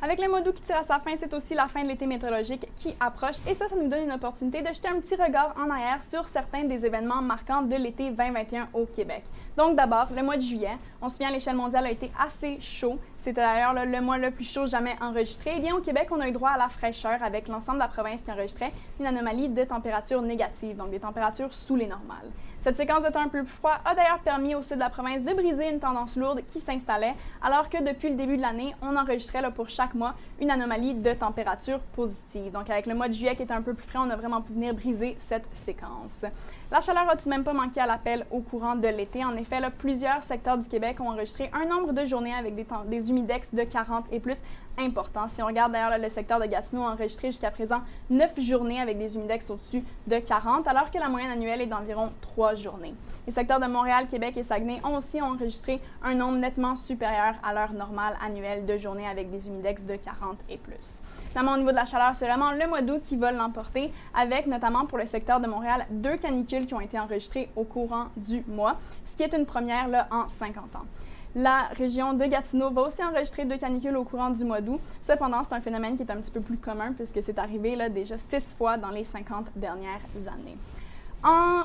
Avec le mois d'août qui tire à sa fin, c'est aussi la fin de l'été météorologique qui approche et ça nous donne une opportunité de jeter un petit regard en arrière sur certains des événements marquants de l'été 2021 au Québec. Donc d'abord, le mois de juillet, on se souvient à l'échelle mondiale a été assez chaud. C'était d'ailleurs le mois le plus chaud jamais enregistré. Et bien au Québec, on a eu droit à la fraîcheur avec l'ensemble de la province qui enregistrait une anomalie de température négative, donc des températures sous les normales. Cette séquence de temps un peu plus froid a d'ailleurs permis au sud de la province de briser une tendance lourde qui s'installait, alors que depuis le début de l'année, on enregistrait pour chaque mois une anomalie de température positive. Donc avec le mois de juillet qui était un peu plus frais, on a vraiment pu venir briser cette séquence. La chaleur n'a tout de même pas manqué à l'appel au courant de l'été. En effet, plusieurs secteurs du Québec ont enregistré un nombre de journées avec des humidex de 40 et plus importants. Si on regarde d'ailleurs le secteur de Gatineau a enregistré jusqu'à présent 9 journées avec des humidex au-dessus de 40, alors que la moyenne annuelle est d'environ 3 journées. Les secteurs de Montréal, Québec et Saguenay ont aussi enregistré un nombre nettement supérieur à leur normale annuelle de journées avec des humidex de 40 et plus. Finalement, au niveau de la chaleur, c'est vraiment le mois d'août qui va l'emporter, avec notamment pour le secteur de Montréal 2 canicules qui ont été enregistrées au courant du mois, ce qui est une première en 50 ans. La région de Gatineau va aussi enregistrer 2 canicules au courant du mois d'août. Cependant, c'est un phénomène qui est un petit peu plus commun puisque c'est arrivé déjà 6 fois dans les 50 dernières années.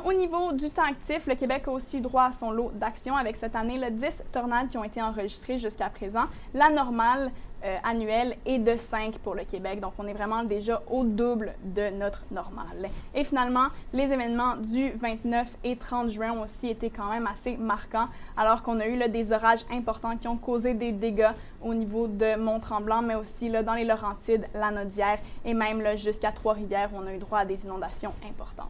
Au niveau du temps actif, le Québec a aussi eu droit à son lot d'actions avec cette année 10 tornades qui ont été enregistrées jusqu'à présent. La normale annuelle est de 5 pour le Québec, donc on est vraiment déjà au double de notre normale. Et finalement, les événements du 29 et 30 juin ont aussi été quand même assez marquants, alors qu'on a eu des orages importants qui ont causé des dégâts au niveau de Mont-Tremblant, mais aussi dans les Laurentides, Lanaudière et même jusqu'à Trois-Rivières où on a eu droit à des inondations importantes.